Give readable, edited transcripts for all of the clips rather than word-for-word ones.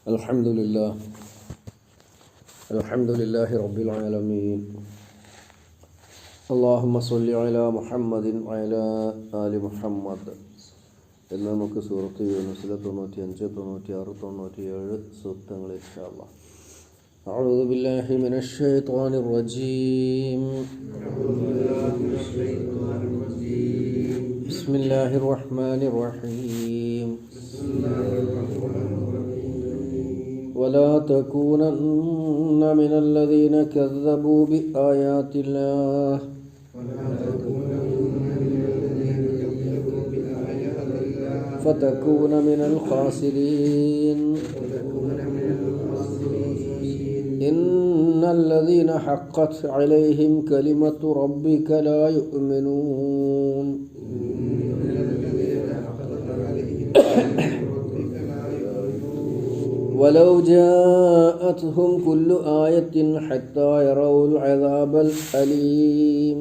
അൽഹംദുലില്ലാഹ് റബ്ബിൽ ആലമീൻ. അല്ലാഹുമ്മ സ്വല്ലി അലാ മുഹമ്മദിൻ വഅലാ ആലി മുഹമ്മദ് എന്ന് നമുക്ക് സൂറത്ത് യൂനുസിലെ 95, 96, 97 സൂക്തങ്ങൾ ഇൻഷാ അല്ലാഹ്. അഊദു ബില്ലാഹി മിനശ് ശൈത്വാനിർ റജീം. ബിസ്മില്ലാഹിർ റഹ്മാനിർ റഹീം. ولا تكونن من الذين كذبوا بآيات الله فتكون من الخاسرين إن الذين حقت عليهم كلمة ربك لا يؤمنون ولو جاءتهم كل آية حتى يروا العذاب الأليم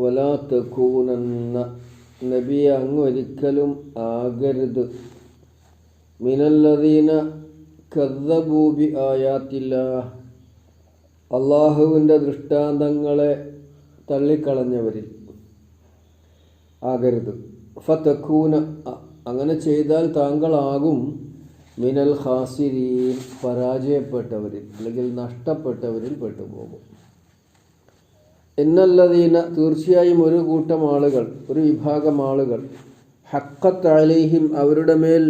ولا تكونن നബി അങ്ങ് ഒരിക്കലും ആകരുത് മിനല്ലദീന കദ്ദബൂ ബി ആയാത്തില്ലാഹ് അല്ലാഹുവിൻ്റെ ദൃഷ്ടാന്തങ്ങളെ തള്ളിക്കളഞ്ഞവരിൽ ആകരുത്. ഫതകൂന അങ്ങനെ ചെയ്താൽ താങ്കളാകും മിനൽ ഖാസിരീൻ പരാജയപ്പെട്ടവരിൽ അല്ലെങ്കിൽ നഷ്ടപ്പെട്ടവരിൽ പെട്ടുപോകും. ഇന്നല്ലദീന തീർച്ചയായും ഒരു കൂട്ടം ആളുകൾ, ഒരു വിഭാഗം ആളുകൾ, ഹഖ്ഖത്ത് അലൈഹിം അവരുടെ മേൽ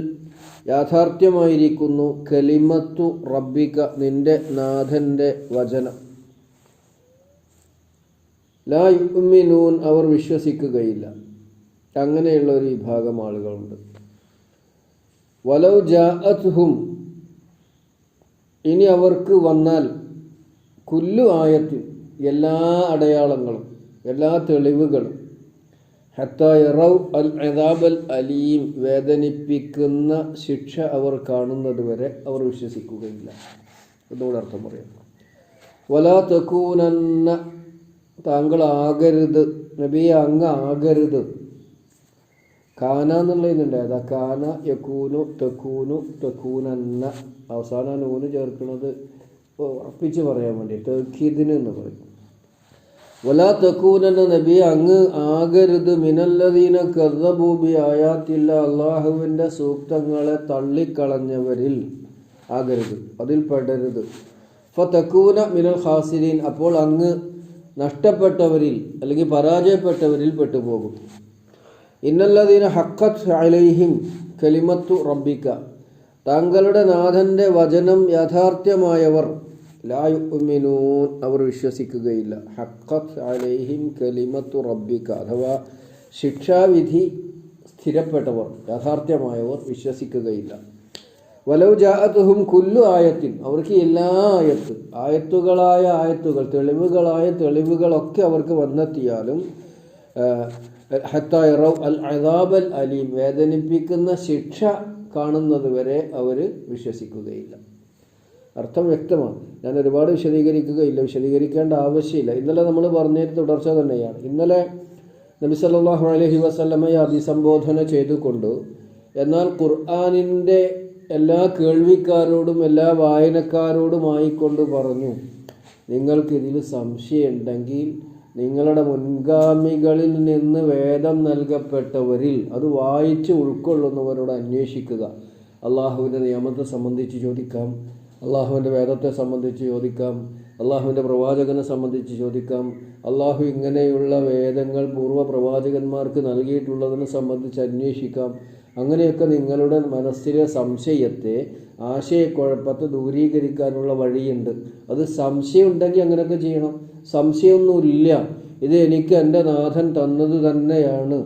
യാഥാർത്ഥ്യമായിരിക്കുന്നു കലിമത്തു റബ്ബിക നിന്റെ നാഥൻ്റെ വചനം, ലാ യുഅ്മിനൂൻ അവർ വിശ്വസിക്കുകയില്ല. അങ്ങനെയുള്ള ഒരു വിഭാഗം ആളുകളുണ്ട്. വലൗ ജാഅത്ഹും ഇനി അവർക്ക് വന്നാൽ കുല്ലു ആയത്തിൻ എല്ലാ അടയാളങ്ങളും എല്ലാ തെളിവുകളും ഹത്താ യറൗ അൽ അദാബൽ അലീം വേദനിപ്പിക്കുന്ന ശിക്ഷ അവർ കാണുന്നത് വരെ അവർ വിശ്വസിക്കുകയില്ല. എന്നോട് അർത്ഥം പറയാം. വലാ തകൂനന്ന താങ്കളാകരുത് നബിയെ അങ്ങ് ആകരുത്. കാന എന്നുള്ളതുണ്ട്. അതാ കാന യകൂനു തകൂനു തകൂനന്ന അവസാന നൂന് ചേർക്കുന്നത് ഉറപ്പിച്ച് പറയാൻ വേണ്ടി തൗക്കീദിന് എന്ന് പറയും. വലാ തകൂനന്ന നബി അങ്ങ് ആകരുത് മിനല്ലദീന കദ്ദബൂ ബി ആയാത്തില്ല അള്ളാഹുവിൻ്റെ സൂക്തങ്ങളെ തള്ളിക്കളഞ്ഞവരിൽ ആകരുത്, അതിൽ പെടരുത്. ഫതകൂന മിനൽ ഖാസിരീൻ അപ്പോൾ അങ്ങ് നഷ്ടപ്പെട്ടവരിൽ അല്ലെങ്കിൽ പരാജയപ്പെട്ടവരിൽ പെട്ടുപോകും. ഇന്നല്ലദീന ഹഖ്ഖത്ത് അലൈഹിം കലിമത്തു റബ്ബിക താങ്കളുടെ നാഥൻ്റെ വചനം യാഥാർത്ഥ്യമായവർ ലാ യുഅ്മിനൂൻ അവർ വിശ്വസിക്കുകയില്ല. ഹഖ്ഖത്ത് അലൈഹിം കലിമത്തു റബ്ബിക അഥവാ ശിക്ഷാവിധി സ്ഥിരപ്പെട്ടവർ യാഥാർത്ഥ്യമായവർ വിശ്വസിക്കുകയില്ല. വലൗ ജാഅത്ഹും കുല്ലു ആയത്തിൻ അവർക്ക് എല്ലാ ആയത്തുകളായ ആയത്തുകൾ തെളിവുകളായ തെളിവുകളൊക്കെ അവർക്ക് വന്നെത്തിയാലും ഹത്താ യറൗ അൽ അദാബൽ അലീം വേദനിപ്പിക്കുന്ന ശിക്ഷ കാണുന്നത് വരെ അവർ വിശ്വസിക്കുകയില്ല. അർത്ഥം വ്യക്തമാണ്. ഞാൻ ഒരുപാട് വിശദീകരിക്കേണ്ട ആവശ്യമില്ല. ഇന്നലെ നമ്മൾ പറഞ്ഞതിന് തുടർച്ച തന്നെയാണ്. ഇന്നലെ നബി സല്ലല്ലാഹു അലൈഹി വസല്ലമയെ അഭിസംബോധന ചെയ്തുകൊണ്ട് എന്നാൽ ഖുർആനിൻ്റെ എല്ലാ കേൾവിക്കാരോടും എല്ലാ വായനക്കാരോടുമായിക്കൊണ്ട് പറഞ്ഞു, നിങ്ങൾക്കിതിൽ സംശയമുണ്ടെങ്കിൽ നിങ്ങളുടെ മുൻഗാമികളിൽ നിന്ന് വേദം നൽകപ്പെട്ടവരിൽ അത് വായിച്ച് ഉൾക്കൊള്ളുന്നവരോട് അന്വേഷിക്കുക. അള്ളാഹുവിൻ്റെ നിയമത്തെ സംബന്ധിച്ച് ചോദിക്കാം, അള്ളാഹുവിൻ്റെ വേദത്തെ സംബന്ധിച്ച് ചോദിക്കാം, അള്ളാഹുവിൻ്റെ പ്രവാചകനെ സംബന്ധിച്ച് ചോദിക്കാം, അള്ളാഹു ഇങ്ങനെയുള്ള വേദങ്ങൾ പൂർവ്വ പ്രവാചകന്മാർക്ക് നൽകിയിട്ടുള്ളതിനെ സംബന്ധിച്ച് അന്വേഷിക്കാം. അങ്ങനെയൊക്കെ നിങ്ങളുടെ മനസ്സിലെ സംശയത്തെ ആശയക്കുഴപ്പത്തെ ദൂരീകരിക്കാനുള്ള വഴിയുണ്ട്. അത് സംശയം ഉണ്ടെങ്കിൽ അങ്ങനെയൊക്കെ ചെയ്യണം. സംശയമൊന്നുമില്ല, ഇത് എനിക്ക് എൻ്റെ നാഥൻ തന്നത് തന്നെയാണ്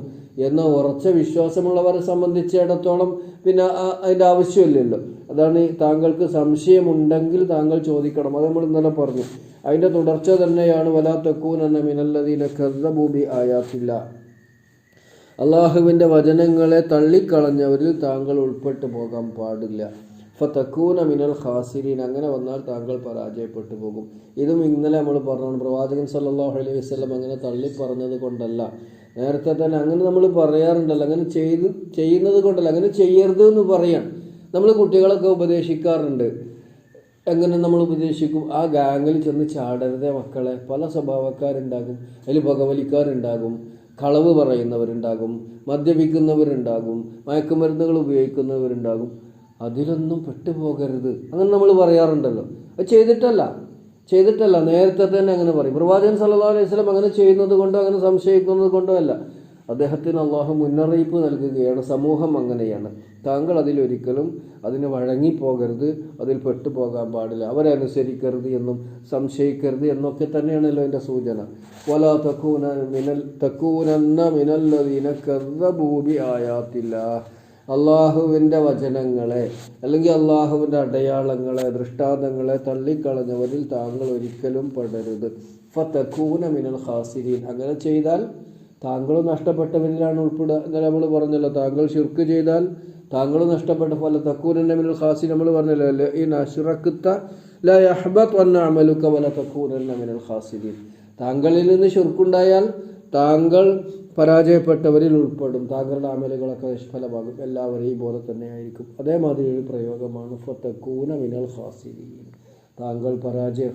എന്ന ഉറച്ച വിശ്വാസമുള്ളവരെ സംബന്ധിച്ചിടത്തോളം പിന്നെ അതിൻ്റെ ആവശ്യമില്ലല്ലോ. അതാണ് താങ്കൾക്ക് സംശയമുണ്ടെങ്കിൽ താങ്കൾ ചോദിക്കണം. അത് നമ്മൾ ഇന്നലെ പറഞ്ഞു. അതിൻ്റെ തുടർച്ച തന്നെയാണ് വലാ തകൂനന്ന മിനല്ലദീന കദ്ദബൂ ബി ആയാത്തില്ലാ അള്ളാഹുവിൻ്റെ വചനങ്ങളെ തള്ളിക്കളഞ്ഞവരിൽ താങ്കൾ ഉൾപ്പെട്ടു പോകാൻ പാടില്ല. ഫതകൂന മിനൽ ഖാസിരീൻ, അങ്ങനെ വന്നാൽ താങ്കൾ പരാജയപ്പെട്ടു പോകും. ഇതും ഇന്നലെ നമ്മൾ പറഞ്ഞു, പ്രവാചകൻ സല്ലല്ലാഹു അലൈഹി വസല്ലം അങ്ങനെ തള്ളി പറഞ്ഞത് കൊണ്ടല്ല, നേരത്തെ തന്നെ അങ്ങനെ നമ്മൾ പറയാറുണ്ടല്ലോ, അങ്ങനെ ചെയ്യുന്നത് കൊണ്ടല്ല, അങ്ങനെ ചെയ്യരുത് എന്ന് പറയാൻ നമ്മൾ കുട്ടികളൊക്കെ ഉപദേശിക്കാറുണ്ട്. എങ്ങനെ നമ്മൾ ഉപദേശിക്കും? ആ ഗാങ്ങിൽ ചെന്ന് ചാടരുതേ മക്കളെ, പല സ്വഭാവക്കാരുണ്ടാകും, അതിൽ പുകവലിക്കാരുണ്ടാകും, കളവ് പറയുന്നവരുണ്ടാകും, മദ്യപിക്കുന്നവരുണ്ടാകും, മയക്കുമരുന്നുകൾ ഉപയോഗിക്കുന്നവരുണ്ടാകും, അതിലൊന്നും പെട്ടുപോകരുത് അങ്ങനെ നമ്മൾ പറയാറുണ്ടല്ലോ. അത് ചെയ്തിട്ടല്ല, നേരത്തെ തന്നെ അങ്ങനെ പറയും. പ്രവാചകൻ സല്ലല്ലാഹു അലൈഹി വസല്ലം അങ്ങനെ ചെയ്യുന്നത് കൊണ്ടോ അങ്ങനെ സംശയിക്കുന്നത് കൊണ്ടോ അല്ല, അദ്ദേഹത്തിന് അള്ളാഹു മുന്നറിയിപ്പ് നൽകുകയാണ്, സമൂഹം അങ്ങനെയാണ്, താങ്കൾ അതിലൊരിക്കലും അതിന് വഴങ്ങിപ്പോകരുത്, അതിൽ പെട്ടുപോകാൻ പാടില്ല, അവരെ അനുസരിക്കരുത് എന്നും സംശയിക്കരുത് എന്നൊക്കെ തന്നെയാണല്ലോ എൻ്റെ സൂചന. വലാ തകൂനന്ന മിനല്ലദീന കദ്ദബൂ ബിആയാത്തില്ലാഹ്, അള്ളാഹുവിൻ്റെ വചനങ്ങളെ അല്ലെങ്കിൽ അള്ളാഹുവിൻ്റെ അടയാളങ്ങളെ, ദൃഷ്ടാന്തങ്ങളെ തള്ളിക്കളഞ്ഞവരിൽ താങ്കൾ ഒരിക്കലും പെടരുത്. ഫതകൂന മിനൽ ഖാസിരീൻ, അങ്ങനെ ചെയ്താൽ താങ്കളും നഷ്ടപ്പെട്ടവരിലാണ് ഉൾപ്പെടുക. ഇന്നലെ നമ്മൾ പറഞ്ഞല്ലോ, താങ്കൾ ശിർക്ക് ചെയ്താൽ താങ്കൾ നഷ്ടപ്പെട്ട ഫല തകൂനന്ന മിനൽ ഖാസിരീൻ നമ്മൾ പറഞ്ഞല്ലോ, ഇൻ അശ്റക്ത ലാ യഹ്ബത്വന്ന അമലുക വല തകൂനന്ന മിനൽ ഖാസിരീൻ, താങ്കളിൽ നിന്ന് ശിർക്കുണ്ടായാൽ താങ്കൾ പരാജയപ്പെട്ടവരിൽ ഉൾപ്പെടും, താങ്കളുടെ അമലുകളൊക്കെ നിഷ്ഫലമാകും, എല്ലാവരെയും പോലെ തന്നെ ആയിരിക്കും. അതേമാതിരി ഒരു പ്രയോഗമാണ് ഫതകൂന മിനൽ ഖാസിരീൻ, താങ്കൾ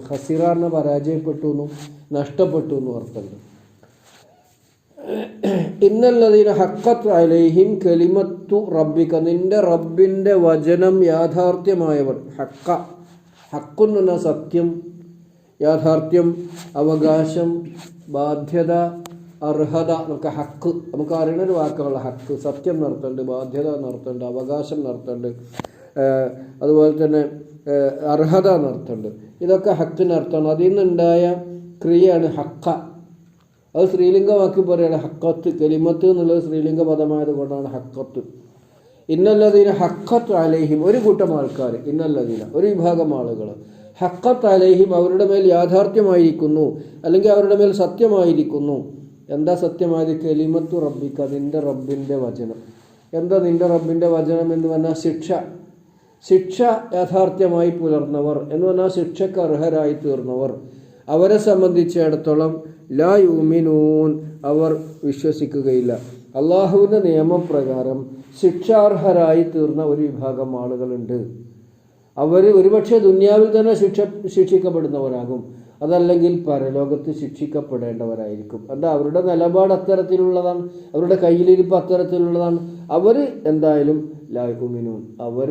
ഖസിറാറിനെ പരാജയപ്പെട്ടു എന്നും നഷ്ടപ്പെട്ടു എന്നും അർത്ഥമുണ്ട്. ഇന്നല്ലദീന ഹഖ്ഖത് അലൈഹിം കലിമത്തു റബ്ബിക, നിന്റെ റബ്ബിൻ്റെ വചനം യാഥാർത്ഥ്യമായവർ. ഹഖ് എന്ന സത്യം, യാഥാർത്ഥ്യം, അവകാശം, ബാധ്യത, അർഹത, നമുക്ക് ഹക്ക്, നമുക്ക് അറിയുന്ന ഒരു വാക്കുള്ള ഹക്ക്, സത്യം നടത്തുന്നുണ്ട്, ബാധ്യത നടത്തുന്നുണ്ട്, അവകാശം നടത്തുന്നുണ്ട്, അതുപോലെ തന്നെ അർഹത നടത്തുന്നുണ്ട്. ഇതൊക്കെ ഹക്കിനർത്ഥമാണ്. അതിൽ നിന്നുണ്ടായ ക്രിയയാണ് ഹക്ക. അത് സ്ത്രീലിംഗമാക്കി പറയുകയാണ് ഹക്കത്ത്. കലിമത്ത് എന്നുള്ളത് സ്ത്രീലിംഗ പദമായത് കൊണ്ടാണ് ഹക്കത്ത്. ഇന്നല്ലദീന ഹഖ്ഖത്ത് അലൈഹിം, ഒരു കൂട്ടം ആൾക്കാർ, ഇന്നല്ലദീന ഒരു വിഭാഗം ആളുകൾ, ഹഖ്ഖത്ത് അലൈഹിം അവരുടെ മേൽ യാഥാർത്ഥ്യമായിരിക്കുന്നു, അല്ലെങ്കിൽ അവരുടെ മേൽ സത്യമായിരിക്കുന്നു. എന്താ സത്യമായത്? കലിമത്തു റബ്ബിക, നിന്റെ റബ്ബിൻ്റെ വചനം. എന്താ നിന്റെ റബ്ബിൻ്റെ വചനം എന്ന് പറഞ്ഞാൽ ശിക്ഷ യാഥാർത്ഥ്യമായി പുലർന്നവർ എന്ന് പറഞ്ഞാൽ ശിക്ഷക്ക് അർഹരായി തീർന്നവർ, അവരെ സംബന്ധിച്ചിടത്തോളം ലാ യുമിനൂൻ, അവർ വിശ്വസിക്കുകയില്ല. അള്ളാഹുവിൻ്റെ നിയമപ്രകാരം ശിക്ഷാർഹരായി തീർന്ന ഒരു വിഭാഗം ആളുകളുണ്ട്. അവർ ഒരുപക്ഷെ ദുനിയാവിൽ തന്നെ ശിക്ഷിക്കപ്പെടുന്നവരാകും, അതല്ലെങ്കിൽ പരലോകത്ത് ശിക്ഷിക്കപ്പെടേണ്ടവരായിരിക്കും. എന്താ അവരുടെ നിലപാട് അത്തരത്തിലുള്ളതാണ്, അവരുടെ കയ്യിലിരിപ്പ് അത്തരത്തിലുള്ളതാണ്. അവർ എന്തായാലും ലാ യുമിനൂൻ, അവർ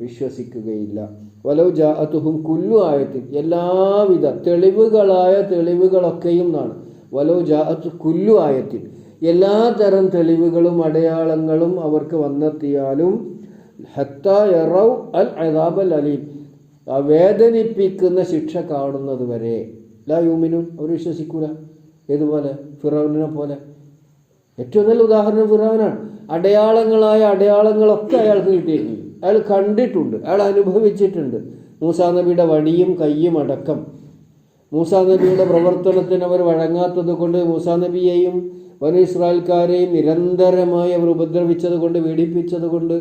വിശ്വസിക്കുകയില്ല. വലൗ ജാഅതുഹും കുല്ലു ആയത്തിൻ, എല്ലാവിധ തെളിവുകളായ തെളിവുകളൊക്കെയും എന്നാണ്. വലൗ ജാഅതു കുല്ലു ആയത്തിൻ, എല്ലാ തരം തെളിവുകളും അടയാളങ്ങളും അവർക്ക് വന്നെത്തിയാലും ഹത്താ യറൗ അൽ അദാബൽ അലീം, വേദനിപ്പിക്കുന്ന ശിക്ഷ കാണുന്നത് വരെ ലാ യുമിനൂൻ, അവർ വിശ്വസിക്കൂല. ഏതുപോലെ? ഫിറൗനിനെ പോലെ. ഏറ്റവും നല്ല ഉദാഹരണം ഫിറൗനാണ്. അടയാളങ്ങളായ അടയാളങ്ങളൊക്കെ അയാൾക്ക് കിട്ടിയിട്ടുണ്ട്, അയാൾ കണ്ടിട്ടുണ്ട്, അയാൾ അനുഭവിച്ചിട്ടുണ്ട്. മൂസാ നബിയുടെ വടിയും കയ്യും അടക്കം. മൂസാ നബിയുടെ പ്രവർത്തനത്തിന് അവർ വഴങ്ങാത്തത് കൊണ്ട് മൂസാ നബിയെയും ബനൂ ഇസ്രായേൽക്കാരെയും നിരന്തരമായി അവർ ഉപദ്രവിച്ചത് കൊണ്ട്, പീഡിപ്പിച്ചത് കൊണ്ട്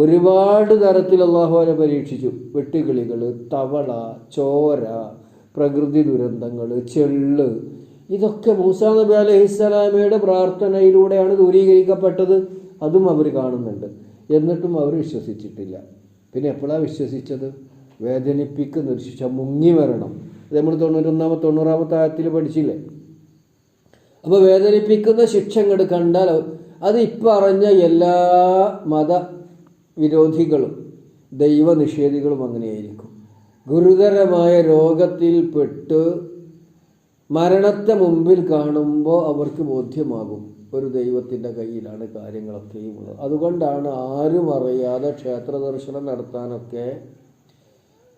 ഒരുപാട് തരത്തിൽ അള്ളാഹു അവരെ പരീക്ഷിച്ചു. വെട്ടുകിളികൾ, തവള, ചോര, പ്രകൃതി ദുരന്തങ്ങൾ, ചെള്ള്, ഇതൊക്കെ മൂസാ നബി അലൈഹിസ്സലാമയുടെ പ്രാർത്ഥനയിലൂടെയാണ് ദൂരീകരിക്കപ്പെട്ടത്. അതും അവർ കാണുന്നുണ്ട്. എന്നിട്ടും അവർ വിശ്വസിച്ചിട്ടില്ല. പിന്നെ എപ്പോഴാണ് വിശ്വസിച്ചത്? വേദനിപ്പിക്കുന്ന ഒരു ശിക്ഷ, മുങ്ങി വരണം. അത് നമ്മൾ 90-ാമത്തെ ആയത്തിൽ പഠിച്ചില്ലേ? അപ്പോൾ വേദനിപ്പിക്കുന്ന ശിക്ഷ ഇങ്ങോട്ട് കണ്ടാൽ അത് ഇപ്പറഞ്ഞ എല്ലാ മതവിരോധികളും ദൈവനിഷേധികളും അങ്ങനെയായിരിക്കും. ഗുരുതരമായ രോഗത്തിൽപ്പെട്ട് മരണത്തെ മുമ്പിൽ കാണുമ്പോൾ അവർക്ക് ബോധ്യമാകും ഒരു ദൈവത്തിൻ്റെ കയ്യിലാണ് കാര്യങ്ങളൊക്കെയും ഉള്ളത്. അതുകൊണ്ടാണ് ആരും അറിയാതെ ക്ഷേത്ര ദർശനം നടത്താനൊക്കെ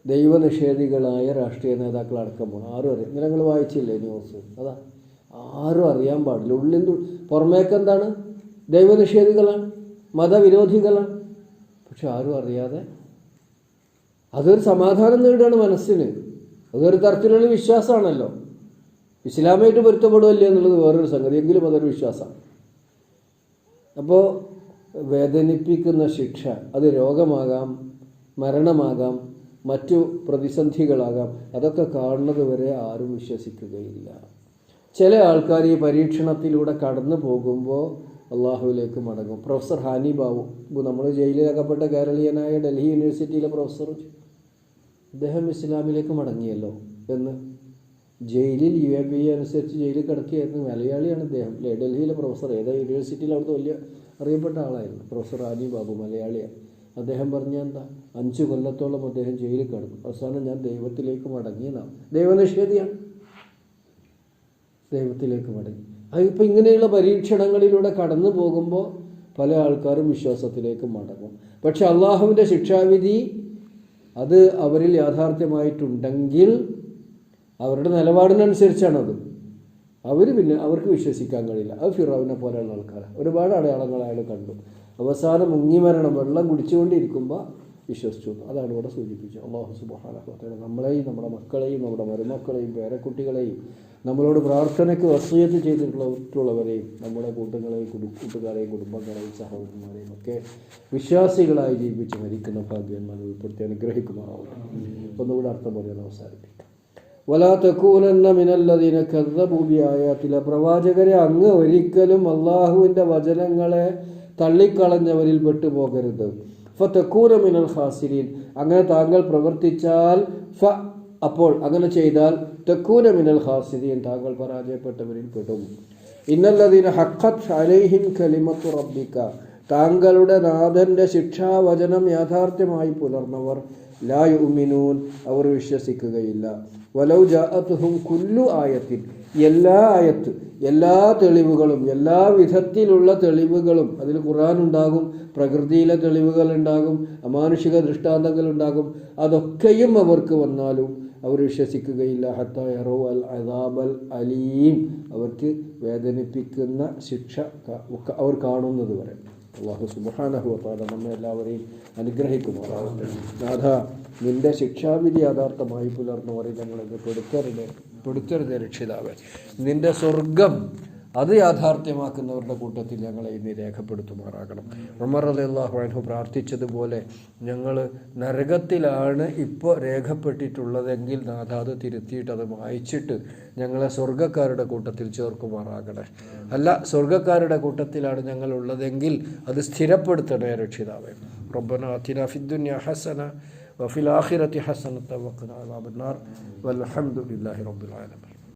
ദൈവനിഷേധികളായ രാഷ്ട്രീയ നേതാക്കൾ അടക്കം പോകണം. ആരും അറിയാം. ഇങ്ങനെ നിങ്ങൾ വായിച്ചില്ലേ ന്യൂസ്? അതാ, ആരും അറിയാൻ പാടില്ല. ഉള്ളിൽ പുറമേക്കെന്താണ്? ദൈവനിഷേധികളാണ്, മതവിരോധികളാണ്. പക്ഷെ ആരും അറിയാതെ അതൊരു സമാധാനം നേടുകയാണ് മനസ്സിന്. അതൊരു തരത്തിലുള്ള വിശ്വാസമാണല്ലോ. ഇസ്ലാമായിട്ട് പൊരുത്തപ്പെടുമല്ലേ എന്നുള്ളത് വേറൊരു സംഗതി, എങ്കിലും അതൊരു വിശ്വാസമാണ്. അപ്പോൾ വേദനിപ്പിക്കുന്ന ശിക്ഷ, അത് രോഗമാകാം, മരണമാകാം, മറ്റു പ്രതിസന്ധികളാകാം. അതൊക്കെ കാണുന്നത് വരെ ആരും വിശ്വസിക്കുകയില്ല. ചില ആൾക്കാർ ഈ പരീക്ഷണത്തിലൂടെ കടന്നു പോകുമ്പോൾ അള്ളാഹുവിലേക്ക് മടങ്ങും. പ്രൊഫസർ ഹാനി ബാബു, നമ്മൾ ജയിലിലകപ്പെട്ട കേരളീയനായ ഡൽഹി യൂണിവേഴ്സിറ്റിയിലെ പ്രൊഫസർ, അദ്ദേഹം ഇസ്ലാമിലേക്ക് മടങ്ങിയല്ലോ എന്ന് ജയിലിൽ UAPA അനുസരിച്ച് ജയിലിൽ കിടക്കുകയായിരുന്നു. മലയാളിയാണ് അദ്ദേഹം അല്ലേ, ഡൽഹിയിലെ പ്രൊഫസർ. ഏതാ യൂണിവേഴ്സിറ്റിയിൽ അവിടുത്തെ വലിയ അറിയപ്പെട്ട ആളായിരുന്നു പ്രൊഫസർ ഹാനി ബാബു, മലയാളിയാണ്. അദ്ദേഹം പറഞ്ഞ എന്താ, 5 കൊല്ലത്തോളം അദ്ദേഹം ജയിലിൽ കിടന്നു. അവസാനം ഞാൻ ദൈവത്തിലേക്ക് മടങ്ങിയതാണ്. ദൈവനിഷേധിയാണ്, ദൈവത്തിലേക്ക് മടങ്ങി. അതിപ്പോൾ ഇങ്ങനെയുള്ള പരീക്ഷണങ്ങളിലൂടെ കടന്നു പോകുമ്പോൾ പല ആൾക്കാരും വിശ്വാസത്തിലേക്ക് മടങ്ങും. പക്ഷെ അള്ളാഹുവിൻ്റെ ശിക്ഷാവിധി അത് അവരിൽ യാഥാർത്ഥ്യമായിട്ടുണ്ടെങ്കിൽ അവരുടെ നിലപാടിനനുസരിച്ചാണത്. അവർക്ക് വിശ്വസിക്കാൻ കഴിയില്ല. അത് ഫിറൗനെ പോലെയുള്ള ആൾക്കാരാണ്. ഒരുപാട് അടയാളങ്ങൾ അയാൾ കണ്ടു. അവസാനം മുങ്ങിമരണം, വെള്ളം കുടിച്ചുകൊണ്ടിരിക്കുമ്പോൾ വിശ്വസിച്ചു. അതാണ് ഇവിടെ സൂചിപ്പിച്ചത്. അല്ലാഹു സുബ്ഹാനഹു വ തആല നമ്മളെയും നമ്മുടെ മക്കളെയും നമ്മുടെ മരുമക്കളെയും പേരക്കുട്ടികളെയും നമ്മളോട് പ്രാർത്ഥനയ്ക്ക് വസിയത്ത് ചെയ്തിട്ടുള്ളവരെയും നമ്മുടെ കൂട്ടുകാരെയും കുടുംബങ്ങളെയും സഹോദരന്മാരെയും ഒക്കെ വിശ്വാസികളായി ജീവിച്ച് മരിക്കുന്ന ഭാഗ്യന്മാർ ഉൾപ്പെടുത്തി അനുഗ്രഹിക്കുമാറാവും. ഒന്നുകൂടെ അർത്ഥം പറയാൻ അവസാനിപ്പിക്കാം. വലാ തകൂനന്ന മിനല്ലദീന കദ്ദബൂ ബിആയാതിന, പ്രവാചകരെ അങ്ങ് ഒരിക്കലും അള്ളാഹുവിൻ്റെ വചനങ്ങളെ തള്ളിക്കളഞ്ഞവരിൽ പെട്ടുപോകരുത്. ഫതകൂന മിനൽ ഖാസിരീൻ, അങ്ങനെ താങ്കൾ പ്രവർത്തിച്ചാൽ അപ്പോൾ അങ്ങനെ ചെയ്താൽ തകൂന മിനൽ ഖാസിരീൻ, താങ്കൾ പരാജയപ്പെട്ടവരിൽ പെടും. ഇന്നല്ലദീന ഹഖ്ഖത് അലൈഹിം കലിമത്തു റബ്ബിക, താങ്കളുടെ നാഥൻ്റെ ശിക്ഷാവചനം യാഥാർത്ഥ്യമായി പുലർന്നവർ ലാ യുഅ്മിനൂൻ, അവർ വിശ്വസിക്കുകയില്ല. വലൗ ജാഅത്തുഹും കുല്ലു ആയത്തിൻ, എല്ലാ തെളിവുകളും, എല്ലാ വിധത്തിലുള്ള തെളിവുകളും, അതിൽ ഖുർആൻ ഉണ്ടാകും, പ്രകൃതിയിലെ തെളിവുകൾ ഉണ്ടാകും, അമാനുഷിക ദൃഷ്ടാന്തങ്ങൾ ഉണ്ടാകും. അതൊക്കെയും അവർക്ക് വന്നാലും അവർ വിശ്വസിക്കുകയില്ല. ഹത്താ യറൗ അൽ അദാബൽ അലീം, അവർക്ക് വേദനിപ്പിക്കുന്ന ശിക്ഷ അവർ കാണുന്നത് വരെ. അല്ലാഹു സുബ്ഹാനഹു വ തആല നമ്മെ എല്ലാവരെയും അനുഗ്രഹിക്കുമാറാവട്ടെ. നാഥ, നിന്റെ ശിക്ഷാവിധി യഥാർത്ഥമായി പുലർന്നവരെ ഞങ്ങളത് പെടുത്തരുതേ രക്ഷിതാവേ. നിന്റെ സ്വർഗം അത് യാഥാർത്ഥ്യമാക്കുന്നവരുടെ കൂട്ടത്തിൽ ഞങ്ങളെ ഇനി രേഖപ്പെടുത്തുമാറാകണം. ഉമർ റളിയല്ലാഹു അൻഹു പ്രാർത്ഥിച്ചതുപോലെ ഞങ്ങൾ നരകത്തിലാണ് ഇപ്പോൾ രേഖപ്പെട്ടിട്ടുള്ളതെങ്കിൽ നാഥ അത് തിരുത്തിയിട്ട് അത് മായ്ച്ചിട്ട് ഞങ്ങളെ സ്വർഗ്ഗക്കാരുടെ കൂട്ടത്തിൽ ചേർക്കുമാറാകണേ. അല്ല, സ്വർഗ്ഗക്കാരുടെ കൂട്ടത്തിലാണ് ഞങ്ങൾ ഉള്ളതെങ്കിൽ അത് സ്ഥിരപ്പെടുത്തണേ രക്ഷിതാവേ. റബ്ബനാ ആതിനാ ഫിദ്ദുനിയ ഹസന വഫിൽ ആഖിറതി ഹസനത വഖിനാ അദാബന്നാർ വൽഹംദുലില്ലാഹി റബ്ബിൽ ആലമീൻ.